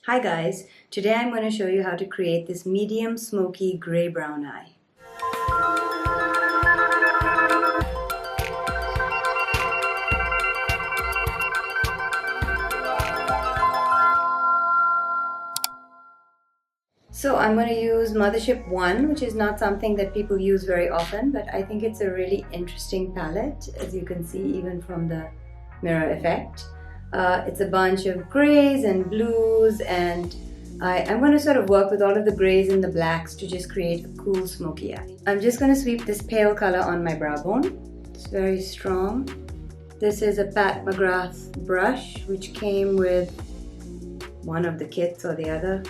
Hi guys, today I'm going to show you how to create this medium smoky gray-brown eye. So I'm going to use Mothership 1, which is not something that people use very often, but I think it's a really interesting palette, as you can see even from the mirror effect. It's a bunch of grays and blues, and I'm going to sort of work with all of the grays and the blacks to just create a cool smoky eye. I'm just going to sweep this pale color on my brow bone. It's very strong. This is a Pat Mcgrath brush, which came with one of the kits or the other.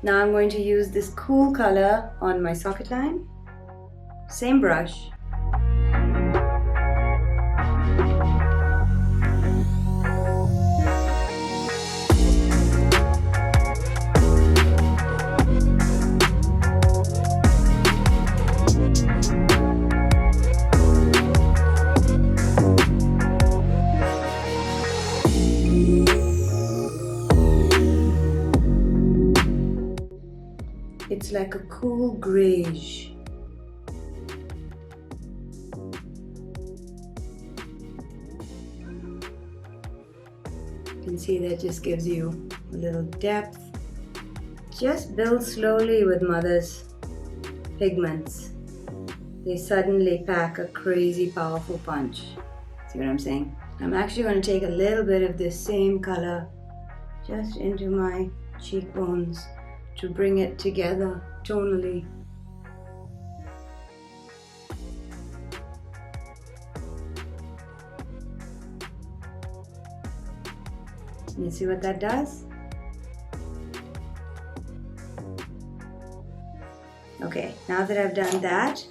Now I'm going to use this cool color on my socket line. Same brush. It's like a cool grayish. You can see that just gives you a little depth. Just build slowly with Mother's pigments. They suddenly pack a crazy powerful punch. See what I'm saying? I'm actually going to take a little bit of this same color just into my cheekbones to bring it together tonally. You see what that does? Okay, now that I've done that,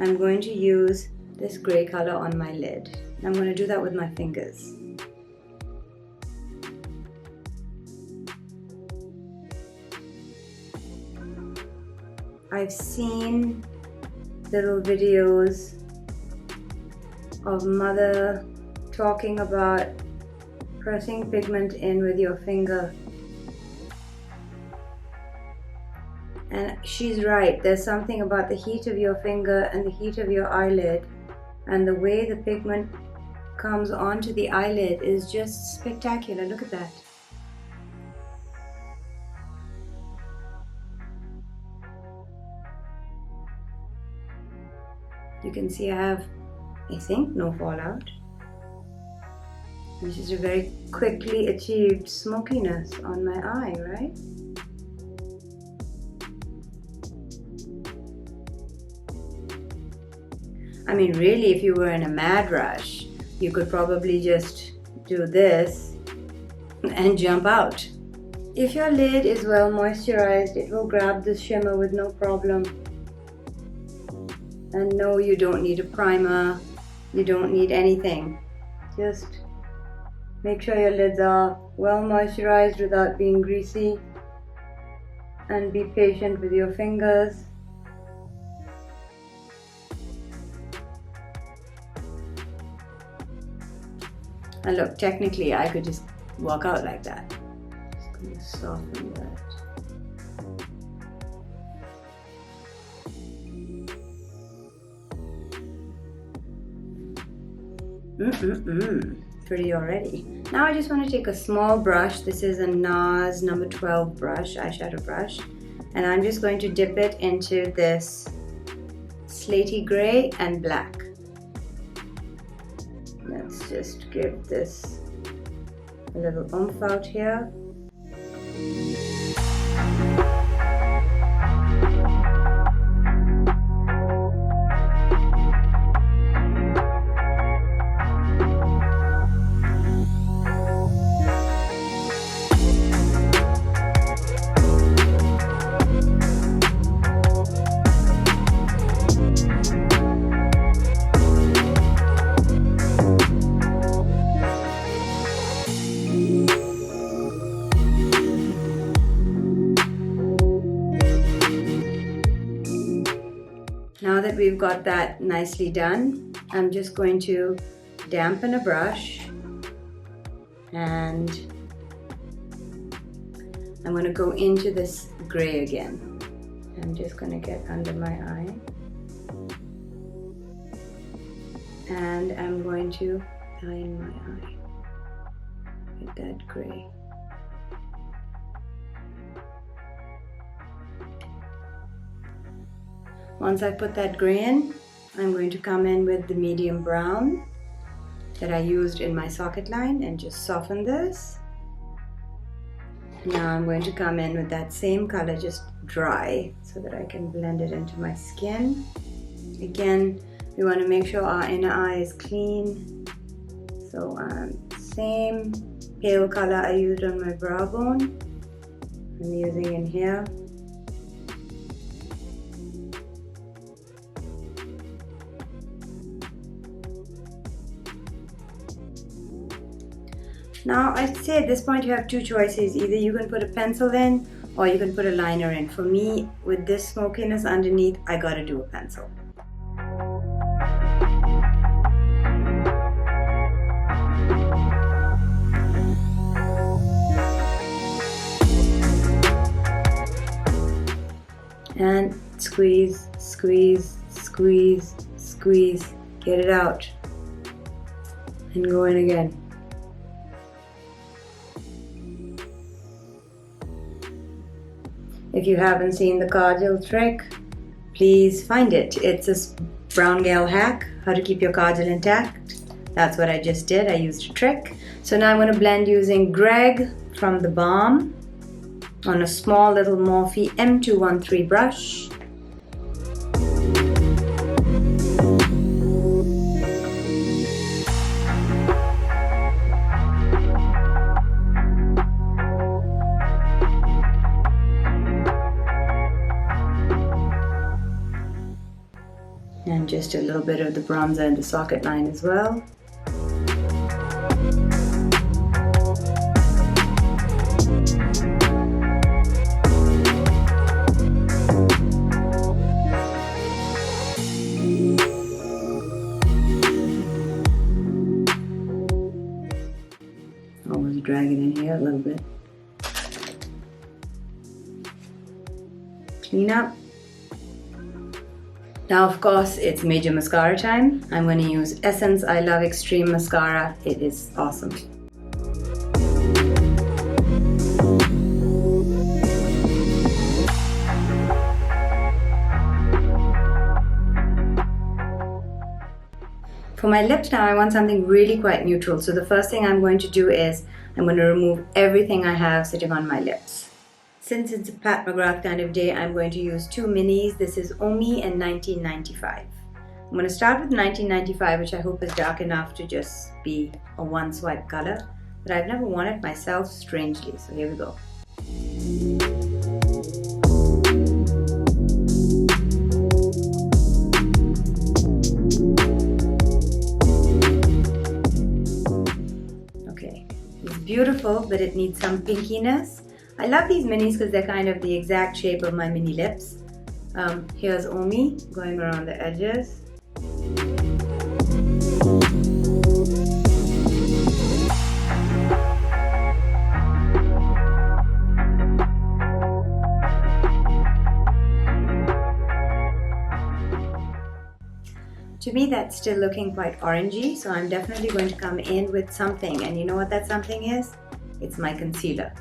I'm going to use this gray color on my lid. I'm going to do that with my fingers. I've seen little videos of Mother talking about pressing pigment in with your finger. And she's right, there's something about the heat of your finger and the heat of your eyelid, and the way the pigment comes onto the eyelid is just spectacular. Look at that. You can see I have, I think, no fallout. This is a very quickly achieved smokiness on my eye, right? I mean, really, if you were in a mad rush, you could probably just do this and jump out. If your lid is well moisturized, it will grab the shimmer with no problem. And no, you don't need a primer, you don't need anything. Just make sure your lids are well moisturized without being greasy, and be patient with your fingers. And look, technically I could just walk out like that. Just going to soften that. Pretty already. Now I just want to take a small brush. This is a NARS number 12 brush, eyeshadow brush, and I'm just going to dip it into this slaty gray and black. Let's just give this a little oomph out here. Now that we've got that nicely done, I'm just going to dampen a brush and I'm going to go into this gray again. I'm just going to get under my eye and I'm going to line my eye with that gray. Once I put that gray in, I'm going to come in with the medium brown that I used in my socket line and just soften this. Now I'm going to come in with that same color, just dry, so that I can blend it into my skin. Again, we want to make sure our inner eye is clean. So same pale color I used on my brow bone, I'm using in here. Now I'd say at this point you have two choices. Either you can put a pencil in or you can put a liner in. For me, with this smokiness underneath, I gotta do a pencil. And squeeze, squeeze, squeeze, squeeze. Get it out. And go in again. If you haven't seen the kajal trick, please find it. It's a brown gal hack, how to keep your kajal intact. That's what I just did. I used a trick. So now I'm going to blend using Greg from the Balm on a small little Morphe M213 brush. And just a little bit of the bronzer in the socket line as well. Always drag it in here a little bit. Clean up. Now, of course, it's major mascara time. I'm going to use Essence I Love Extreme Mascara. It is awesome. For my lips now, I want something really quite neutral. So the first thing I'm going to do is I'm going to remove everything I have sitting on my lips. Since it's a Pat Mcgrath kind of day, I'm going to use two minis. This is Omi and 1995. I'm going to start with 1995, which I hope is dark enough to just be a one swipe color. But I've never worn it myself, strangely. So here we go. Okay, it's beautiful, but it needs some pinkiness. I love these minis because they're kind of the exact shape of my mini lips. Here's Omi going around the edges. To me, that's still looking quite orangey, so I'm definitely going to come in with something. And you know what that something is? It's my concealer.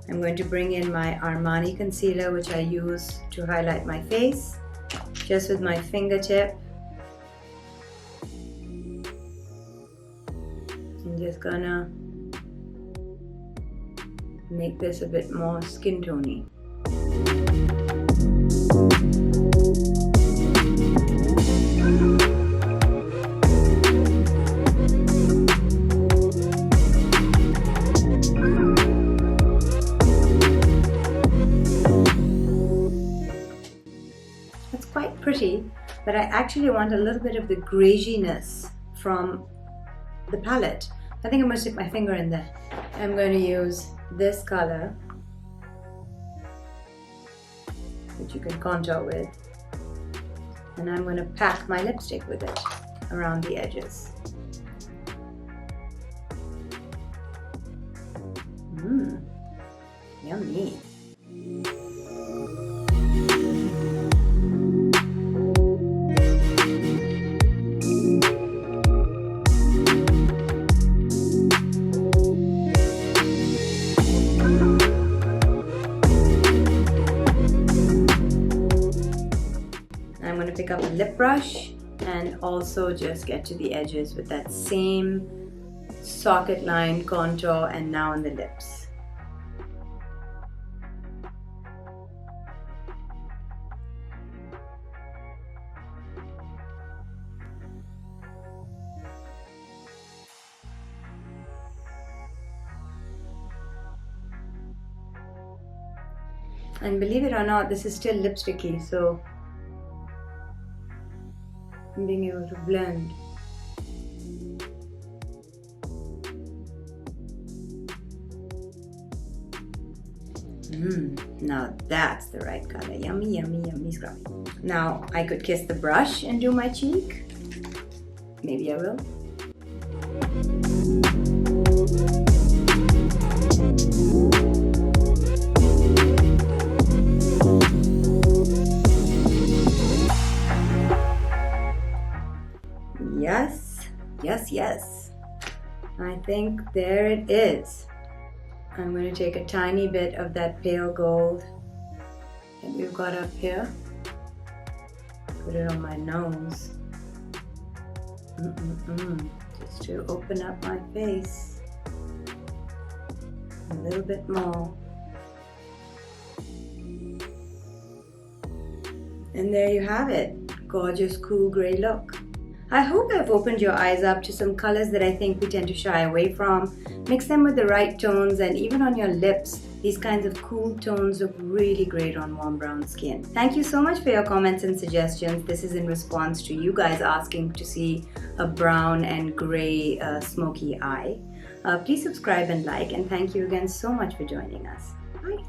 I'm going to bring in my Armani concealer, which I use to highlight my face, just with my fingertip. I'm just gonna make this a bit more skin tony. Pretty, but I actually want a little bit of the grayiness from the palette. I think I'm going to stick my finger in there. I'm going to use this color, which you can contour with. And I'm going to pack my lipstick with it around the edges. Yummy. I'm going to pick up a lip brush and also just get to the edges with that same socket line contour, and now on the lips. And believe it or not, this is still lipsticky, so I'm being able to blend. Now that's the right color. Yummy, yummy, yummy, scrummy. Now I could kiss the brush and do my cheek. Maybe I will. Yes, yes, yes. I think there it is. I'm going to take a tiny bit of that pale gold that we've got up here. Put it on my nose. Just to open up my face a little bit more. And there you have it. Gorgeous, cool gray look. I hope I've opened your eyes up to some colors that I think we tend to shy away from. Mix them with the right tones, and even on your lips, these kinds of cool tones look really great on warm brown skin. Thank you so much for your comments and suggestions. This is in response to you guys asking to see a brown and gray smoky eye. Please subscribe and like, and thank you again so much for joining us. Bye.